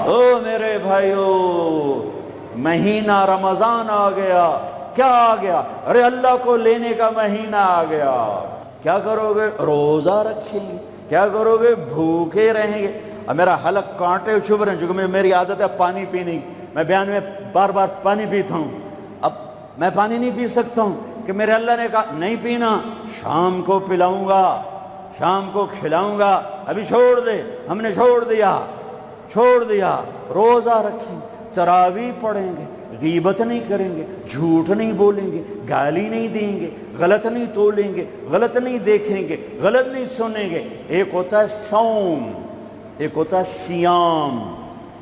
او میرے بھائیو، مہینہ رمضان آ گیا. کیا آ گیا؟ ارے اللہ کو لینے کا مہینہ آ گیا. کیا کرو گے؟ روزہ رکھیں گے. کیا کرو گے؟ بھوکے رہیں گے. اب میرا حلق کانٹے چبھ رہے ہیں، چونکہ میری عادت ہے پانی پینے کی. میں بیان میں بار بار پانی پیتا ہوں. اب میں پانی نہیں پی سکتا ہوں کہ میرے اللہ نے کہا نہیں پینا، شام کو پلاؤں گا، شام کو کھلاؤں گا. ابھی چھوڑ دے. ہم نے چھوڑ دیا. روزہ رکھیں، تراویح پڑھیں گے، غیبت نہیں کریں گے، جھوٹ نہیں بولیں گے، گالی نہیں دیں گے، غلط نہیں تولیں گے، غلط نہیں دیکھیں گے، غلط نہیں سنیں گے. ایک ہوتا ہے صوم، ایک ہوتا ہے سیام.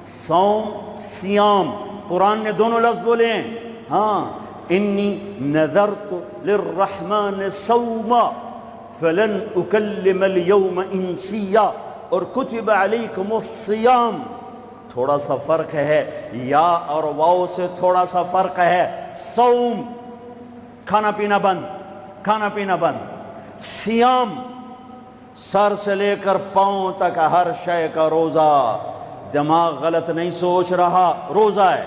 صوم سیام، قرآن نے دونوں لفظ بولے ہیں. ہاں، انی نذرت للرحمن صوما فلن اکلم اليوم انسیا، اور کتب علیکم الصیام. تھوڑا سا فرق ہے، یا اور واو سے تھوڑا سا فرق ہے. صوم کھانا پینا بند. سیام سر سے لے کر پاؤں تک ہر شے کا روزہ. دماغ غلط نہیں سوچ رہا، روزہ ہے.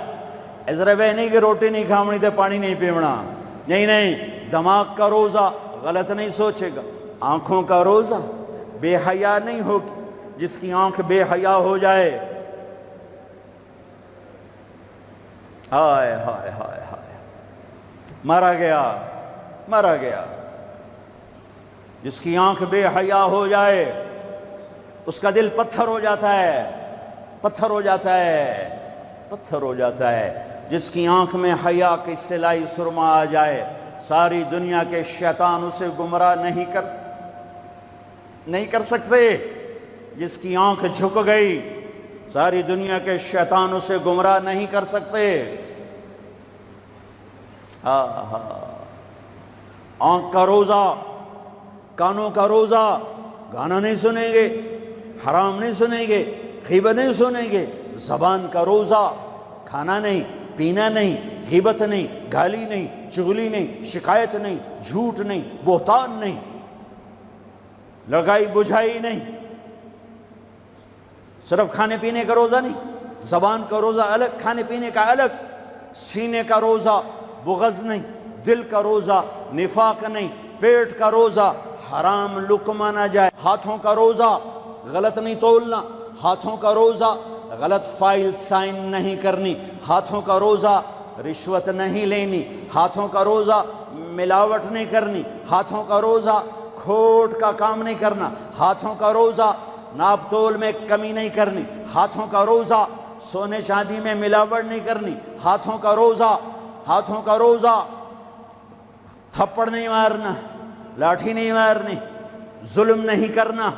ایسا وہ نہیں کہ روٹی نہیں کھاونی تو پانی نہیں پیونا. نہیں، دماغ کا روزہ، غلط نہیں سوچے گا. آنکھوں کا روزہ، بے حیا نہیں ہوگی. جس کی آنکھ بے حیا ہو جائے، ہائے ہائے ہائے ہائے، مارا گیا. جس کی آنکھ بے حیا ہو جائے اس کا دل پتھر ہو جاتا ہے. جس کی آنکھ میں حیا کی سلائی سرما آ جائے، ساری دنیا کے شیطان اسے گمراہ نہیں کر سکتے. جس کی آنکھ جھک گئی، ساری دنیا کے شیطان اسے گمراہ نہیں کر سکتے. آنکھ کا روزہ، کانوں کا روزہ، گانا نہیں سنیں گے، حرام نہیں سنیں گے، غیبت نہیں سنیں گے. زبان کا روزہ، کھانا نہیں، پینا نہیں، غیبت نہیں، گالی نہیں، چغلی نہیں، شکایت نہیں، جھوٹ نہیں، بہتان نہیں، لگائی بجھائی نہیں. صرف کھانے پینے کا روزہ نہیں، زبان کا روزہ الگ، کھانے پینے کا الگ. سینے کا روزہ، بغض نہیں. دل کا روزہ، نفاق نہیں. پیٹ کا روزہ، حرام لقمہ نہ جائے. ہاتھوں کا روزہ، غلط نہیں تولنا. ہاتھوں کا روزہ، غلط فائل سائن نہیں کرنی. ہاتھوں کا روزہ، رشوت نہیں لینی. ہاتھوں کا روزہ، ملاوٹ نہیں کرنی. ہاتھوں کا روزہ، کھوٹ کا کام نہیں کرنا. ہاتھوں کا روزہ، ناپ تول میں کمی نہیں کرنی. ہاتھوں کا روزہ، سونے چاندی میں ملاوٹ نہیں کرنی. ہاتھوں کا روزہ، تھپڑ نہیں مارنا، لاٹھی نہیں مارنی، ظلم نہیں کرنا،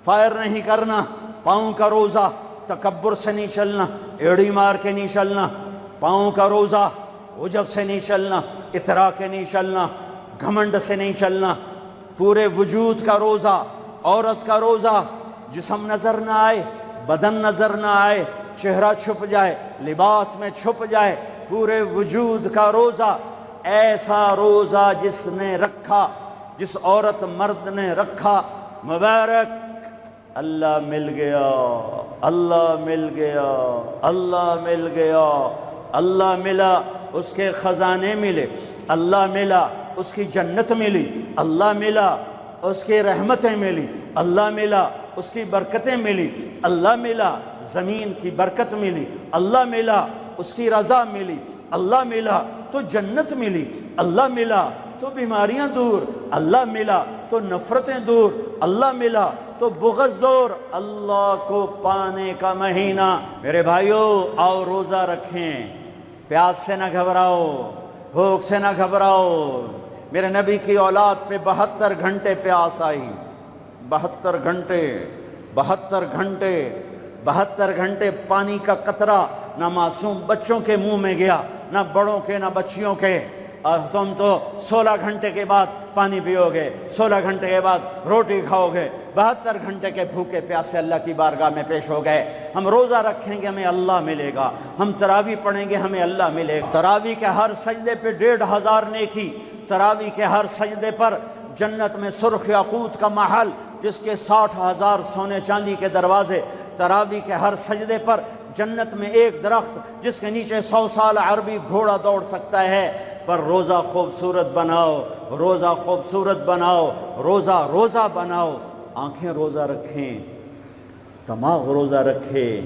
فائر نہیں کرنا. پاؤں کا روزہ، تکبر سے نہیں چلنا، ایڑی مار کے نہیں چلنا. پاؤں کا روزہ، عجب سے نہیں چلنا، اطراء کے نہیں چلنا، گھمنڈ سے نہیں چلنا. پورے وجود کا روزہ. عورت کا روزہ، جسم نظر نہ آئے، بدن نظر نہ آئے، چہرہ چھپ جائے، لباس میں چھپ جائے. پورے وجود کا روزہ. ایسا روزہ جس عورت مرد نے رکھا، مبارک. اللہ مل گیا. اللہ ملا، اس کے خزانے ملے. اللہ ملا، اس کی جنت ملی. اللہ ملا، اس کی رحمتیں ملی. اللہ ملا، اس کی برکتیں ملی. اللہ ملا، زمین کی برکت ملی. اللہ ملا، اس کی رضا ملی. اللہ ملا تو جنت ملی. اللہ ملا تو بیماریاں دور. اللہ ملا تو نفرتیں دور. اللہ ملا تو بغض دور. اللہ کو پانے کا مہینہ. میرے بھائیو، آؤ روزہ رکھیں. پیاس سے نہ گھبراؤ، بھوک سے نہ گھبراؤ. میرے نبی کی اولاد پہ 72 گھنٹے پیاس آئی. 72 گھنٹے پانی کا قطرہ نہ معصوم بچوں کے منہ میں گیا، نہ بڑوں کے، نہ بچیوں کے. اور تم تو 16 گھنٹے کے بعد پانی پیو گے، 16 گھنٹے کے بعد روٹی کھاؤ گے. 72 گھنٹے کے بھوکے پیاسے اللہ کی بارگاہ میں پیش ہو گئے. ہم روزہ رکھیں گے، ہمیں اللہ ملے گا. ہم تراویح پڑھیں گے، ہمیں اللہ ملے گا. تراویح کے ہر سجدے پہ 1500 نیکی. تراویح کے ہر سجدے پر جنت میں سرخ یاقوت کا محل، جس کے 60,000 سونے چاندی کے دروازے. تراوی کے ہر سجدے پر جنت میں ایک درخت جس کے نیچے 100 سال عربی گھوڑا دوڑ سکتا ہے، پر روزہ خوبصورت بناؤ، روزہ خوبصورت بناؤ، روزہ بناؤ، آنکھیں روزہ رکھیں، دماغ روزہ رکھے،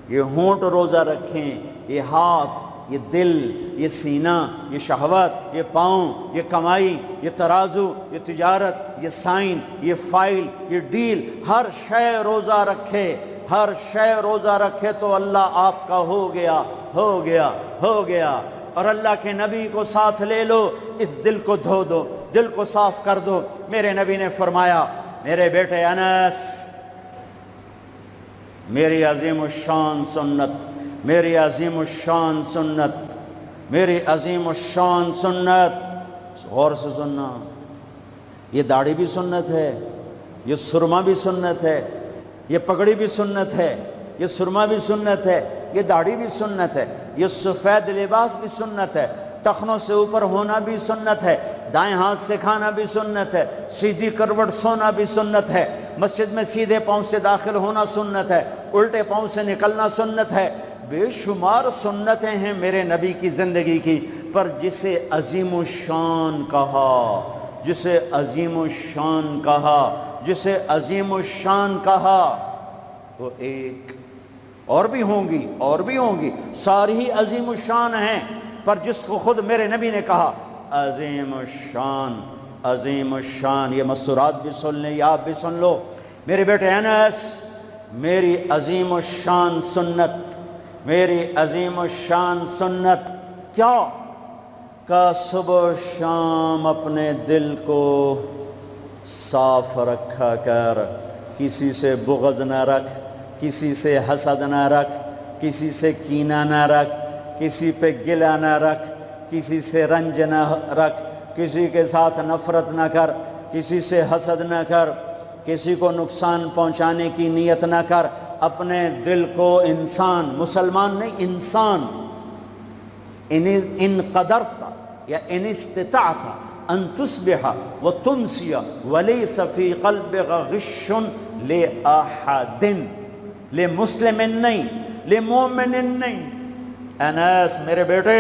یہ ہونٹ روزہ رکھیں، یہ ہاتھ، یہ دل، یہ سینہ، یہ شہوت، یہ پاؤں، یہ کمائی، یہ ترازو، یہ تجارت، یہ سائن، یہ فائل، یہ ڈیل، ہر شے روزہ رکھے، ہر شے روزہ رکھے تو اللہ آپ کا ہو گیا، ہو گیا، ہو گیا۔ اور اللہ کے نبی کو ساتھ لے لو، اس دل کو دھو دو، دل کو صاف کر دو۔ میرے نبی نے فرمایا، میرے بیٹے انس، میری عظیم الشان سنت، میری عظیم الشان سنت، میری عظیم الشان سنت، غور سے سننا، یہ داڑھی بھی سنت ہے، یہ سرما بھی سنت ہے، یہ پگڑی بھی سنت ہے، یہ سرما بھی سنت ہے، یہ داڑھی بھی سنت ہے، یہ سفید لباس بھی سنت ہے، ٹخنوں سے اوپر ہونا بھی سنت ہے، دائیں ہاتھ سے کھانا بھی سنت ہے، سیدھی کروٹ سونا بھی سنت ہے، مسجد میں سیدھے پاؤں سے داخل ہونا سنت ہے، الٹے پاؤں سے نکلنا سنت ہے۔ بے شمار سنتیں ہیں میرے نبی کی زندگی کی، پر جسے عظیم الشان کہا، جسے عظیم الشان کہا، جسے عظیم الشان کہا، وہ ایک اور بھی ہوں گی، اور بھی ہوں گی، ساری ہی عظیم الشان ہیں، پر جس کو خود میرے نبی نے کہا عظیم الشان، عظیم الشان، یہ مستورات بھی سن لیں، یہ آپ بھی سن لو۔ میرے بیٹے انس، میری عظیم الشان سنت، میری عظیم الشان سنت کیا؟ کہ صبح و شام اپنے دل کو صاف رکھا کر، کسی سے بغض نہ رکھ، کسی سے حسد نہ رکھ، کسی سے کینہ نہ رکھ، کسی پہ گلہ نہ رکھ، کسی سے رنج نہ رکھ، کسی کے ساتھ نفرت نہ کر، کسی سے حسد نہ کر، کسی کو نقصان پہنچانے کی نیت نہ کر، اپنے دل کو انسان، مسلمان نہیں انسان، ان قدرت یا ان استطاعت ان تصبح وتمسی ولیس فی قلبک غش لأحد، لمسلم نہیں، لمومن نہیں۔ انس میرے بیٹے،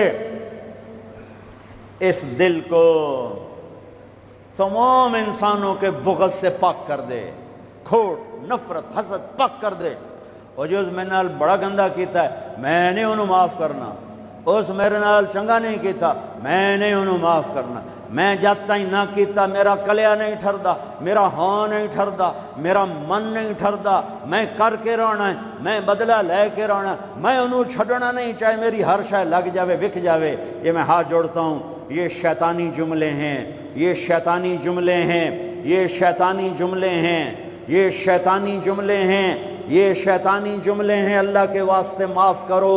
اس دل کو تمام انسانوں کے بغض سے پاک کر دے، کھوٹ، نفرت، حسد پاک کر دے۔ اور جو اس میرے نال بڑا گندہ کیتا ہے میں نے انہوں معاف کرنا، اس میرے نال چنگا نہیں کیتا میں نے انہوں معاف کرنا، میں جب تک نہ کیتا میرا کلیا نہیں ٹھردا، میرا ہاں نہیں ٹھردا، میرا من نہیں ٹھردا، میں کر کے رہنا ہے، میں بدلہ لے کے رہنا ہے، میں انہوں چھڑنا نہیں، چاہے میری ہر شے لگ جاوے وک جاوے۔ یہ میں ہاتھ جوڑتا ہوں، یہ شیطانی جملے ہیں، یہ شیطانی جملے ہیں، یہ شیطانی جملے ہیں، یہ شیطانی جملے ہیں، یہ شیطانی جملے ہیں۔ اللہ کے واسطے معاف کرو،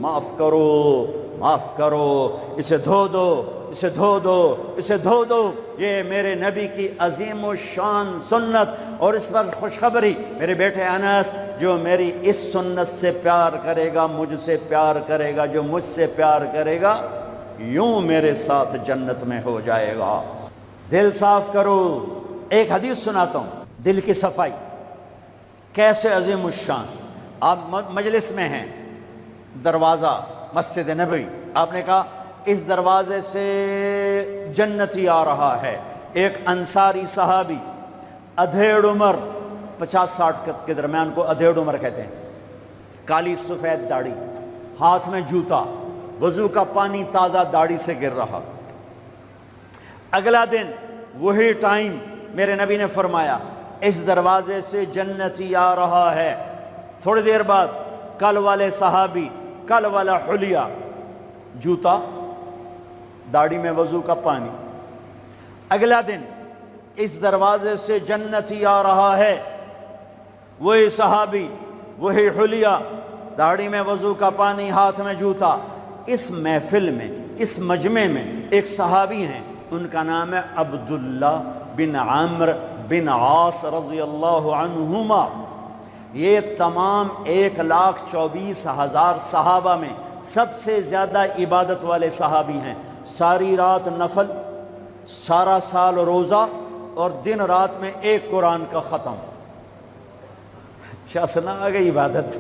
معاف کرو، معاف کرو، اسے دھو دو، اسے دھو دو، اسے دھو دو۔ یہ میرے نبی کی عظیم الشان سنت، اور اس پر خوشخبری میرے بیٹے انس، جو میری اس سنت سے پیار کرے گا مجھ سے پیار کرے گا، جو مجھ سے پیار کرے گا یوں میرے ساتھ جنت میں ہو جائے گا۔ دل صاف کرو۔ ایک حدیث سناتا ہوں، دل کی صفائی کیسے عظیم الشان۔ آپ مجلس میں ہیں، دروازہ مسجد نبوی، آپ نے کہا اس دروازے سے جنتی آ رہا ہے۔ ایک انصاری صحابی، ادھیڑ عمر، 50-60 کے درمیان کو ادھیڑ عمر کہتے ہیں، کالی سفید داڑھی، ہاتھ میں جوتا، وضو کا پانی تازہ داڑھی سے گر رہا۔ اگلا دن وہی ٹائم میرے نبی نے فرمایا اس دروازے سے جنتی آ رہا ہے۔ تھوڑی دیر بعد کل والے صحابی، کل والا حلیہ، جوتا، داڑھی میں وضو کا پانی۔ اگلا دن اس دروازے سے جنتی آ رہا ہے، وہی صحابی، وہی حلیہ، داڑھی میں وضو کا پانی، ہاتھ میں جوتا۔ اس محفل میں، اس مجمع میں ایک صحابی ہیں، ان کا نام ہے عبداللہ بن عمرو بن عاص رضی اللہ عنہما۔ یہ تمام 1,24,000 صحابہ میں سب سے زیادہ عبادت والے صحابی ہیں۔ ساری رات نفل، سارا سال روزہ، اور دن رات میں ایک قرآن کا ختم۔ شاسنا آ گئی عبادت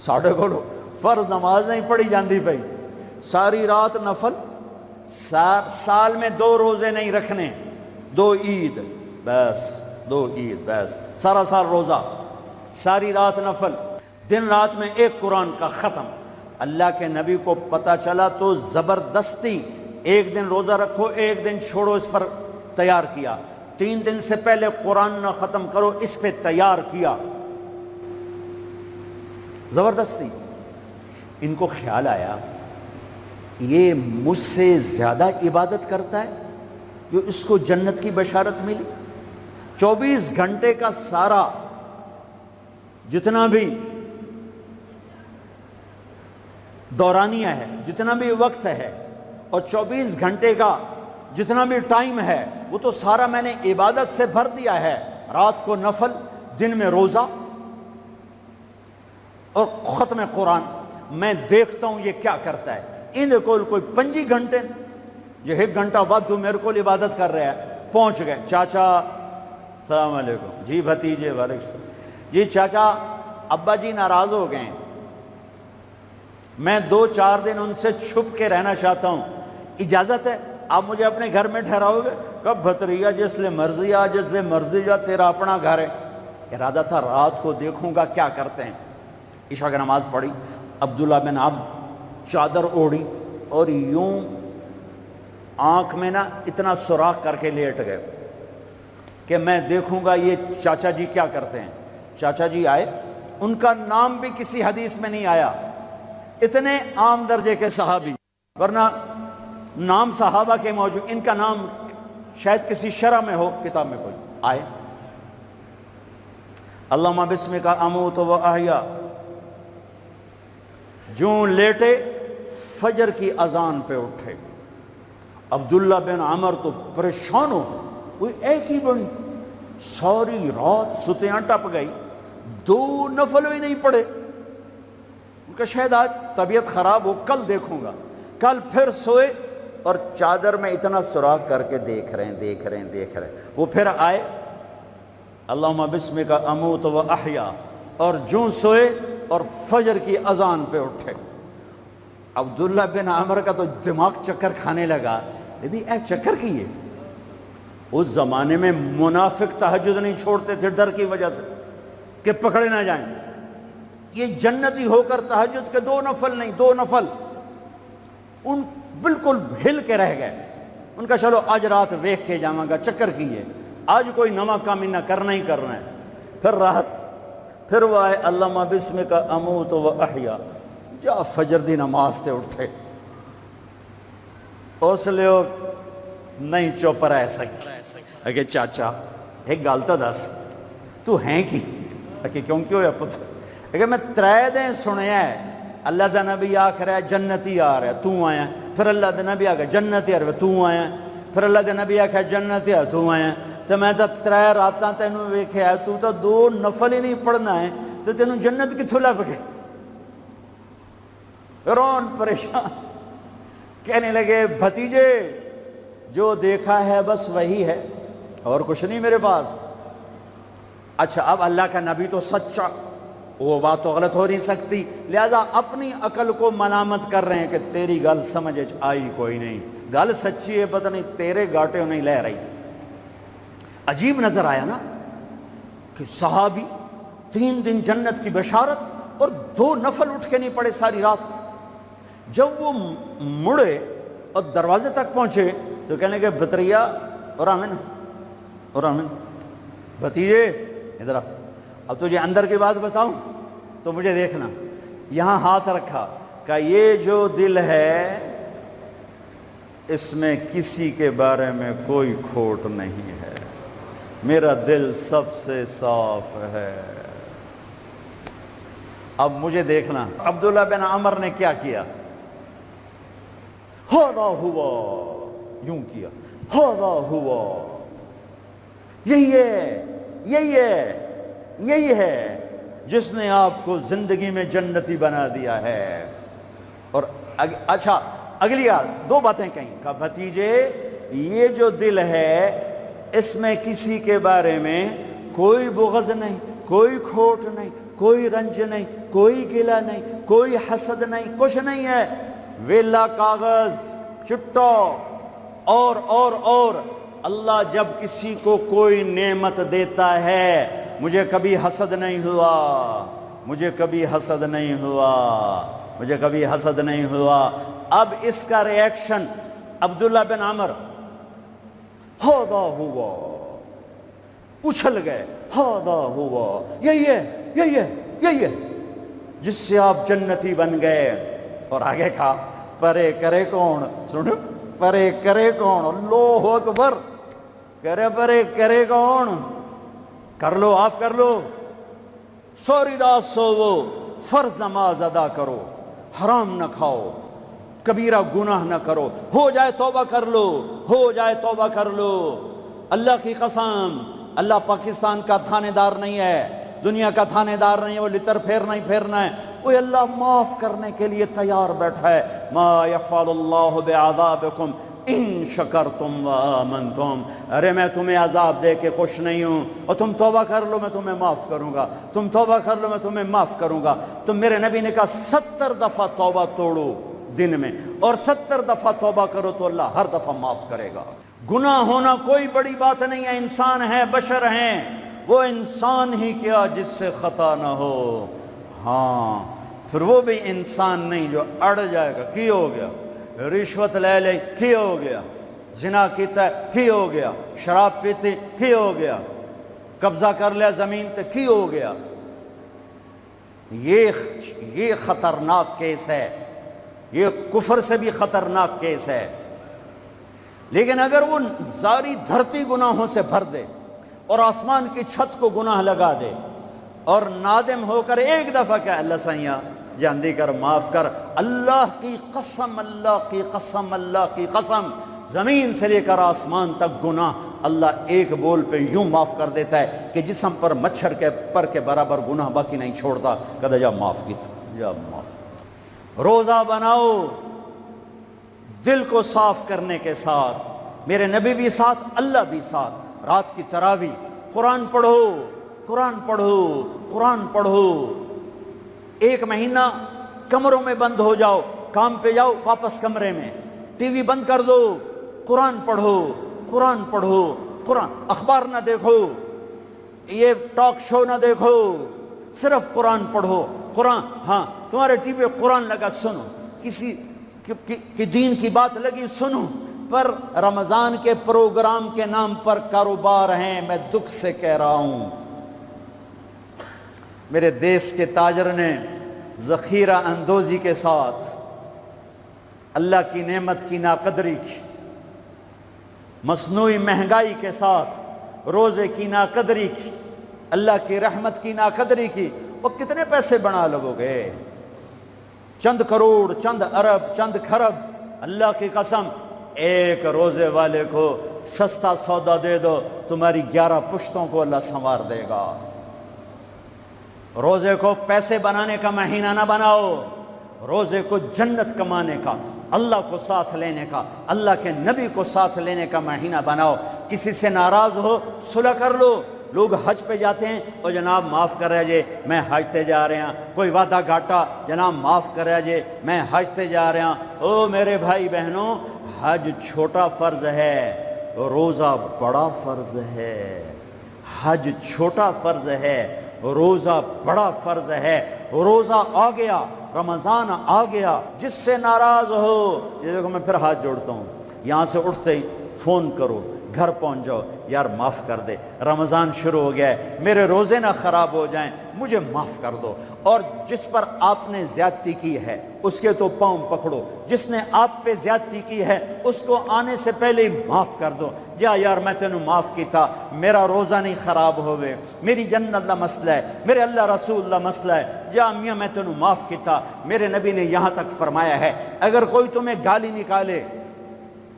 ساڑھے کو فرض نماز نہیں پڑھی جاندی پئی، ساری رات نفل، سال میں 2 روزے نہیں رکھنے، 2 عید بس، 2 عید بس، سارا سال روزہ، ساری رات نفل، دن رات میں 1 قرآن کا ختم۔ اللہ کے نبی کو پتہ چلا تو زبردستی 1 دن روزہ رکھو 1 دن چھوڑو اس پر تیار کیا، 3 دن سے پہلے قرآن نہ ختم کرو اس پہ تیار کیا، زبردستی۔ ان کو خیال آیا یہ مجھ سے زیادہ عبادت کرتا ہے جو اس کو جنت کی بشارت ملی۔ 24 گھنٹے کا سارا جتنا بھی دورانیہ ہے، جتنا بھی وقت ہے، اور 24 گھنٹے کا جتنا بھی ٹائم ہے وہ تو سارا میں نے عبادت سے بھر دیا ہے، رات کو نفل، دن میں روزہ اور ختم قرآن۔ میں دیکھتا ہوں یہ کیا کرتا ہے۔ ان کو کوئی 25 گھنٹے جو 1 گھنٹہ وقت میرے کو عبادت کر رہا ہے۔ پہنچ گئے، چاچا السلام علیکم، جی بھتیجے وعلیکم السلام، جی چاچا ابا جی ناراض ہو گئے ہیں، میں 2-4 دن ان سے چھپ کے رہنا چاہتا ہوں، اجازت ہے؟ آپ مجھے اپنے گھر میں ٹھہراؤ گے؟ کب بھتریا جس لئے مرضی آ، جس لئے مرضی جا، تیرا اپنا گھر ہے۔ ارادہ تھا رات کو دیکھوں گا کیا کرتے ہیں۔ عشاء کی نماز پڑھی، عبداللہ بن عمرو چادر اوڑھی اور یوں آنکھ میں نا اتنا سوراخ کر کے لیٹ گئے کہ میں دیکھوں گا یہ چاچا جی کیا کرتے ہیں۔ چاچا جی آئے، ان کا نام بھی کسی حدیث میں نہیں آیا، اتنے عام درجے کے صحابی، ورنہ نام صحابہ کے موجود، ان کا نام شاید کسی شرح میں ہو، کتاب میں کوئی۔ آئے، اللہم بسمک اموت و احیا، جوں لیٹے فجر کی اذان پہ اٹھے۔ عبداللہ بن عمر تو پریشان ہو، کوئی ایک ہی بڑی، ساری رات ستیاں ٹپ گئی، 2 نفل بھی نہیں پڑے۔ ان کا شاید آج طبیعت خراب ہو، کل دیکھوں گا۔ کل پھر سوئے اور چادر میں اتنا سوراخ کر کے دیکھ رہے ہیں۔ وہ پھر آئے، اللہم بسمک اموت و احیا، اور جوں سوئے اور فجر کی اذان پہ اٹھے۔ عبداللہ بن عمر کا تو دماغ چکر کھانے لگا، اے چکر کی ہے۔ اس زمانے میں منافق تہجد نہیں چھوڑتے تھے ڈر کی وجہ سے کہ پکڑے نہ جائیں۔ یہ جنتی ہو کر تہجد کے 2 نفل نہیں، 2 نفل، ان بالکل ہل کے رہ گئے۔ ان کا چلو آج رات ویکھ کے جاواں گا، چکر کی ہے، آج کوئی نواں کام نہ کرنا ہی کرنا ہے۔ پھر راحت، پھر وہ آئے، اللہم بسمک اموت و احیا، جا فجر دی نماز تے اٹھے۔ اس لیے نہیں چپ رہ سکتے کہ چاچا ایک گل تو دس، تو ہیں کی کہ کیوں ہویا پتر؟ کہ میں 3 دن سنیا ہے اللہ دا نبی آکھ رہا ہے جنتی آ رہا ہے، تو آیا، پھر اللہ دا نبی آکھ رہا ہے جنتی آ رہا ہے، تو آیا، پھر اللہ دا نبی آکھ رہا ہے جنتی آ رہا ہے، تو آیا، تو میں تو 3 راتاں تینوں ویکھیا ہے، تو 2 نفل ہی نہیں پڑھنا ہے، تو تینوں جنت کتھوں لب گئے؟ رون پریشان، کہنے لگے بھتیجے جو دیکھا ہے بس وہی ہے، اور کچھ نہیں میرے پاس۔ اچھا اب اللہ کا نبی تو سچا، وہ بات تو غلط ہو نہیں سکتی، لہذا اپنی عقل کو ملامت کر رہے ہیں کہ تیری گل سمجھ آئی کوئی نہیں، گل سچی ہے، پتہ نہیں تیرے گاٹے نہیں لے رہی۔ عجیب نظر آیا نا کہ صحابی 3 دن جنت کی بشارت اور 2 نفل اٹھ کے نہیں پڑے ساری رات۔ جب وہ مڑے اور دروازے تک پہنچے تو کہنے لگے بطریا اور آمن بھتیجے ادھر آ، اب تجھے اندر کی بات بتاؤں تو مجھے دیکھنا۔ یہاں ہاتھ رکھا کہ یہ جو دل ہے اس میں کسی کے بارے میں کوئی کھوٹ نہیں ہے، میرا دل سب سے صاف ہے، اب مجھے دیکھنا۔ عبداللہ بن عمر نے کیا کیا؟ ہوا ہوا، یوں کیا، ہوا ہوا، یہی ہے جس نے آپ کو زندگی میں جنتی بنا دیا ہے۔ اور اچھا اگلی 2 باتیں کہیں کہ بھتیجے یہ جو دل ہے اس میں کسی کے بارے میں کوئی بغض نہیں، کوئی کھوٹ نہیں، کوئی رنج نہیں، کوئی گلہ نہیں، کوئی حسد نہیں، کچھ نہیں ہے، ویلا کاغذ چٹو اور اللہ جب کسی کو کوئی نعمت دیتا ہے، مجھے کبھی حسد نہیں ہوا، مجھے کبھی حسد نہیں ہوا، مجھے کبھی حسد نہیں ہوا۔ اب اس کا ری ایکشن عبداللہ بن عمر، ہاذا ہوا، اچھل گئے، ہاذا ہوا، یہی ہے جس سے آپ جنتی بن گئے۔ اور آگے کہا پرے کرے کون، سنو، پرے کرے کون، اللہ اکبر، پرے کرے کون، کر لو آپ، کر لو، سوری رات سوو، فرض نماز ادا کرو، حرام نہ کھاؤ، کبیرہ گناہ نہ کرو، ہو جائے توبہ کر لو، ہو جائے توبہ کر لو۔ اللہ کی قسم، اللہ پاکستان کا تھانے دار نہیں ہے، دنیا کا تھانے دار نہیں ہے، وہ لتر پھیرنا ہی پھیرنا ہے، وہ اللہ معاف کرنے کے لیے تیار بیٹھا ہے۔ ما یفعل اللہ بعذابکم ان شکرتم وآمنتم، ارے میں تمہیں عذاب دے کے خوش نہیں ہوں، اور تم توبہ کر لو میں تمہیں معاف کروں گا، تم توبہ کر لو میں تمہیں معاف کروں گا۔ تو میرے نبی نے کہا 70 دفعہ توبہ توڑو دن میں، اور 70 دفعہ توبہ کرو تو اللہ ہر دفعہ معاف کرے گا۔ گناہ ہونا کوئی بڑی بات نہیں ہے، انسان ہے، بشر ہیں، وہ انسان ہی کیا جس سے خطا نہ ہو، ہاں پھر وہ بھی انسان نہیں جو اڑ جائے گا، کی ہو گیا، رشوت لے لے کی ہو گیا، زنا کیتا ہے کی ہو گیا، شراب پیتے کی ہو گیا، قبضہ کر لیا زمین تے کی ہو گیا۔ یہ خطرناک کیس ہے، یہ کفر سے بھی خطرناک کیس ہے۔ لیکن اگر وہ ساری دھرتی گناہوں سے بھر دے اور آسمان کی چھت کو گناہ لگا دے اور نادم ہو کر ایک دفعہ کہ اللہ سائیاں جاندی کر، معاف کر، اللہ کی قسم، اللہ کی قسم، اللہ کی قسم، زمین سے لے کر آسمان تک گناہ اللہ ایک بول پہ یوں معاف کر دیتا ہے کہ جسم پر مچھر کے پر کے برابر گناہ باقی نہیں چھوڑتا، کہتا جا معاف کیتا، جا معاف کیتا۔ روزہ بناؤ دل کو صاف کرنے کے ساتھ، میرے نبی بھی ساتھ، اللہ بھی ساتھ، رات کی تراویح، قرآن پڑھو، قرآن پڑھو، قرآن پڑھو، ایک مہینہ کمروں میں بند ہو جاؤ، کام پہ جاؤ واپس کمرے میں، ٹی وی بند کر دو، قرآن پڑھو، قرآن پڑھو، قرآن، اخبار نہ دیکھو، یہ ٹاک شو نہ دیکھو، صرف قرآن پڑھو۔ قرآن، ہاں تمہارے ٹی وی قرآن لگا سنو، کسی کی دین کی بات لگی سنو، پر رمضان کے پروگرام کے نام پر کاروبار ہیں، میں دکھ سے کہہ رہا ہوں۔ میرے دیس کے تاجر نے ذخیرہ اندوزی کے ساتھ اللہ کی نعمت کی ناقدری کی، مصنوعی مہنگائی کے ساتھ روزے کی ناقدری کی، اللہ کی رحمت کی ناقدری کی، وہ کتنے پیسے بنا لگو گے؟ چند کروڑ، چند ارب، چند کھرب۔ اللہ کی قسم، ایک روزے والے کو سستا سودا دے دو، تمہاری 11 پشتوں کو اللہ سنوار دے گا۔ روزے کو پیسے بنانے کا مہینہ نہ بناؤ، روزے کو جنت کمانے کا، اللہ کو ساتھ لینے کا، اللہ کے نبی کو ساتھ لینے کا مہینہ بناؤ۔ کسی سے ناراض ہو صلح کر لو۔ لوگ حج پہ جاتے ہیں، اور جناب معاف کر رہے جے میں حج تے جا رہے ہیں، کوئی وعدہ گھاٹا، جناب معاف کر رہے جے میں حج تے جا رہے ہیں۔ او میرے بھائی بہنوں، حج چھوٹا فرض ہے، روزہ بڑا فرض ہے۔ حج چھوٹا فرض ہے، روزہ بڑا فرض ہے۔ روزہ آ گیا، رمضان آ گیا، جس سے ناراض ہو، یہ دیکھو میں پھر ہاتھ جوڑتا ہوں، یہاں سے اٹھتے ہی فون کرو، گھر پہنچ جاؤ، یار معاف کر دے، رمضان شروع ہو گیا ہے، میرے روزے نہ خراب ہو جائیں، مجھے معاف کر دو۔ اور جس پر آپ نے زیادتی کی ہے اس کے تو پاؤں پکڑو، جس نے آپ پہ زیادتی کی ہے اس کو آنے سے پہلے ہی معاف کر دو۔ جا یار میں تینوں معاف کیتا، میرا روزہ نہیں خراب ہوئے، میری جنت دا مسئلہ ہے، میرے اللہ رسول دا مسئلہ ہے، جا میاں میں تینوں معاف کیتا۔ میرے نبی نے یہاں تک فرمایا ہے، اگر کوئی تمہیں گالی نکالے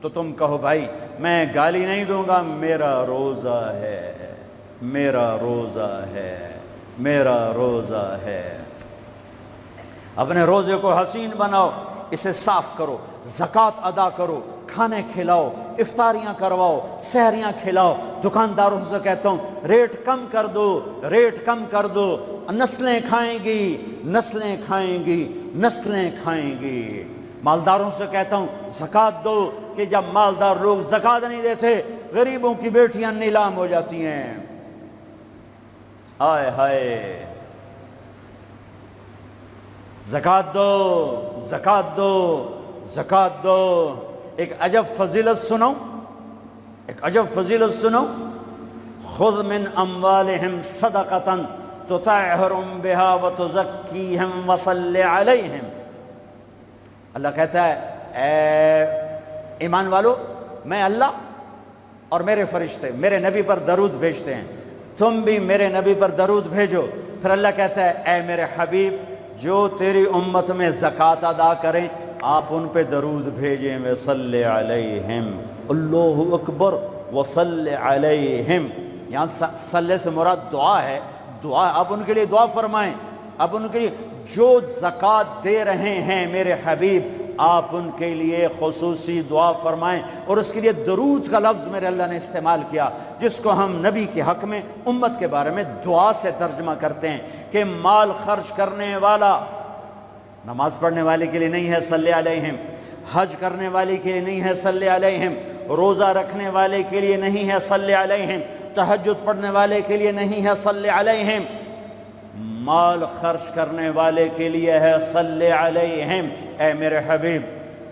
تو تم کہو بھائی میں گالی نہیں دوں گا، میرا روزہ ہے، میرا روزہ ہے، میرا روزہ ہے۔ اپنے روزے کو حسین بناؤ، اسے صاف کرو، زکوٰۃ ادا کرو، کھانے کھلاؤ، افطاریاں کرواؤ، سحریاں کھلاؤ۔ دکانداروں سے کہتا ہوں ریٹ کم کر دو، ریٹ کم کر دو، نسلیں کھائیں گی، نسلیں کھائیں گی، نسلیں کھائیں گی۔ مالداروں سے کہتا ہوں زکوٰۃ دو، کہ جب مالدار لوگ زکوٰۃ نہیں دیتے غریبوں کی بیٹیاں نیلام ہو جاتی ہیں۔ ہائے ہائے، زکوٰۃ دو، زکوٰۃ دو، زکوٰۃ دو۔ ایک عجب فضیلت سنو، ایک عجب فضیلت سنو، خذ من اموالہم صدقۃ تطہرہم بہا وتزکیہم وصلی علیہم۔ اللہ کہتا ہے اے ایمان والو، میں اللہ اور میرے فرشتے میرے نبی پر درود بھیجتے ہیں، تم بھی میرے نبی پر درود بھیجو۔ پھر اللہ کہتا ہے اے میرے حبیب، جو تیری امت میں زکوٰۃ ادا کریں آپ ان پہ درود بھیجیں، وصلی علیہم، اللہ اکبر، وصلی علیہم۔ یہاں صلی سے مراد دعا ہے، دعا، آپ ان کے لیے دعا فرمائیں، آپ ان کے لیے جو زکوٰۃ دے رہے ہیں میرے حبیب آپ ان کے لیے خصوصی دعا فرمائیں۔ اور اس کے لیے درود کا لفظ میرے اللہ نے استعمال کیا، جس کو ہم نبی کے حق میں امت کے بارے میں دعا سے ترجمہ کرتے ہیں کہ مال خرچ کرنے والا نماز پڑھنے والے کے لیے نہیں ہے صلی علیہم، حج کرنے والے کے لیے نہیں ہے صلی علیہم، روزہ رکھنے والے کے لیے نہیں ہے صلی علیہم، تہجد پڑھنے والے کے لیے نہیں ہے صلی علیہم، مال خرچ کرنے والے کے لیے ہے صلی علیہم۔ اے میرے حبیب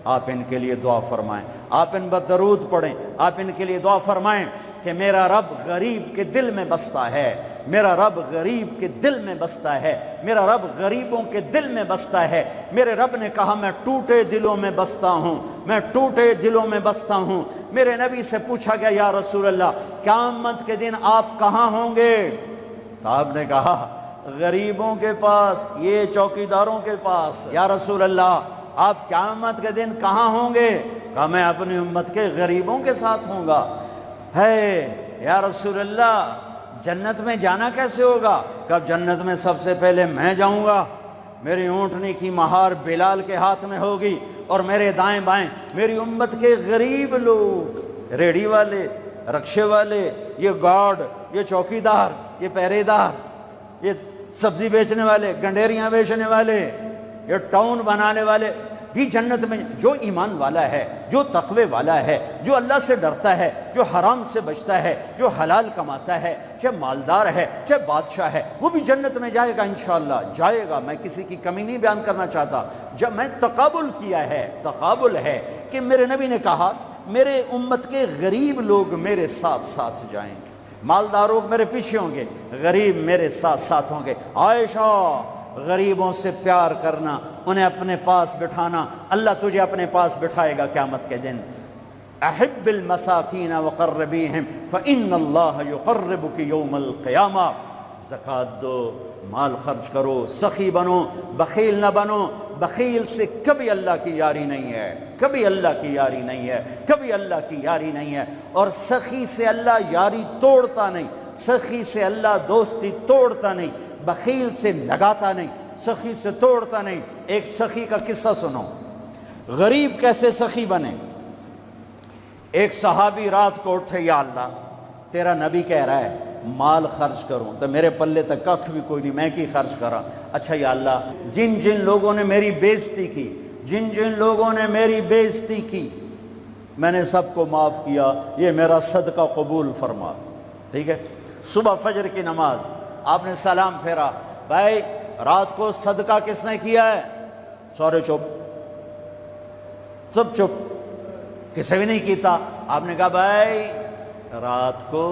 آپ ان کے لیے دعا فرمائیں، آپ ان پر درود پڑھیں، آپ ان کے لیے دعا فرمائیں کہ میرا رب غریب کے دل میں بستا ہے، میرا رب غریب کے دل میں بستا ہے، میرا رب غریبوں کے دل میں بستا ہے۔ میرے رب نے کہا میں ٹوٹے دلوں میں بستا ہوں، میں ٹوٹے دلوں میں بستا ہوں۔ میرے نبی سے پوچھا گیا یا رسول اللہ قیامت کے دن آپ کہاں ہوں گے؟ تو آپ نے کہا غریبوں کے پاس، یہ چوکیداروں کے پاس۔ یا رسول اللہ آپ قیامت کے دن کہاں ہوں گے؟ کہا میں اپنی امت کے غریبوں کے ساتھ ہوں گا۔ ہے یا رسول اللہ جنت میں جانا کیسے ہوگا؟ کب جنت میں سب سے پہلے میں جاؤں گا، میری اونٹنی کی مہار بلال کے ہاتھ میں ہوگی، اور میرے دائیں بائیں میری امت کے غریب لوگ، ریڑھی والے، رکشے والے، یہ گارڈ، یہ چوکیدار، یہ پہرے دار، یہ سبزی بیچنے والے، گنڈیریاں بیچنے والے، یہ ٹاؤن بنانے والے بھی جنت میں۔ جو ایمان والا ہے، جو تقوی والا ہے، جو اللہ سے ڈرتا ہے، جو حرام سے بچتا ہے، جو حلال کماتا ہے، چاہے مالدار ہے چاہے بادشاہ ہے، وہ بھی جنت میں جائے گا انشاءاللہ، جائے گا۔ میں کسی کی کمی نہیں بیان کرنا چاہتا، جب میں تقابل کیا ہے، تقابل ہے کہ میرے نبی نے کہا میرے امت کے غریب لوگ میرے ساتھ ساتھ جائیں گے، مالدار لوگ میرے پیچھے ہوں گے، غریب میرے ساتھ ساتھ ہوں گے۔ عائشہ غریبوں سے پیار کرنا، انہیں اپنے پاس بٹھانا، اللہ تجھے اپنے پاس بٹھائے گا قیامت کے دن۔ احب المساکین وقربیہم فإن اللہ یقربک یوم القیامہ۔ زکوٰۃ دو، مال خرچ کرو، سخی بنو، بخیل نہ بنو۔ بخیل سے کبھی اللہ کی یاری نہیں ہے، کبھی اللہ کی یاری نہیں ہے، کبھی اللہ کی یاری نہیں ہے۔ اور سخی سے اللہ یاری توڑتا نہیں، سخی سے اللہ دوستی توڑتا نہیں، بخیل سے لگاتا نہیں، سخی سے توڑتا نہیں۔ ایک سخی کا قصہ سنو، غریب کیسے سخی بنے۔ ایک صحابی رات کو اٹھے، یا اللہ تیرا نبی کہہ رہا ہے مال خرچ کروں تو میرے پلے تک ککھ بھی کوئی نہیں، میں کی خرچ کرا۔ اچھا یا اللہ جن جن لوگوں نے میری بےزتی کی، جن جن لوگوں نے میری بےزتی کی، میں نے سب کو معاف کیا، یہ میرا صدقہ قبول فرما۔ ٹھیک ہے، صبح فجر کی نماز آپ نے سلام پھیرا، بھائی رات کو صدقہ کس نے کیا ہے؟ سارے چپ، سب چپ، کسی بھی نہیں کیتا۔ آپ نے کہا بھائی رات کو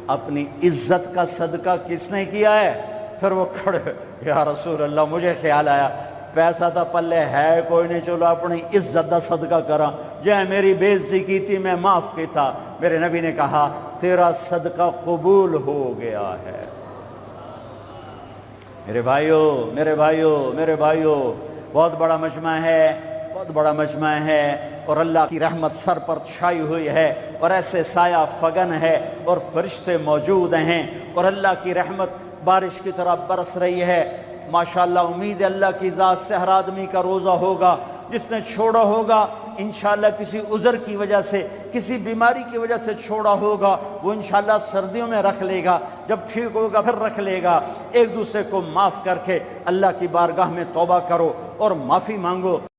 اپنی عزت کا صدقہ کس نے کیا ہے؟ پھر وہ کھڑے، یا رسول اللہ مجھے خیال آیا پیسہ تھا پلے ہے کوئی نہیں، چلو اپنی عزت دا صدقہ کرا، جے میری بےزتی کی تھی میں معاف کی تھا۔ میرے نبی نے کہا تیرا صدقہ قبول ہو گیا ہے۔ میرے بھائیو، میرے بھائیو، میرے بھائیو، بہت بڑا مجمع ہے، بہت بڑا مجمع ہے، اور اللہ کی رحمت سر پر چھائی ہوئی ہے، اور ایسے سایہ فگن ہے، اور فرشتے موجود ہیں، اور اللہ کی رحمت بارش کی طرح برس رہی ہے۔ ماشاءاللہ امید ہے اللہ کی ذات سے ہر آدمی کا روزہ ہوگا، جس نے چھوڑا ہوگا انشاءاللہ کسی عذر کی وجہ سے، کسی بیماری کی وجہ سے چھوڑا ہوگا، وہ انشاءاللہ سردیوں میں رکھ لے گا، جب ٹھیک ہوگا پھر رکھ لے گا۔ ایک دوسرے کو معاف کر کے اللہ کی بارگاہ میں توبہ کرو اور معافی مانگو۔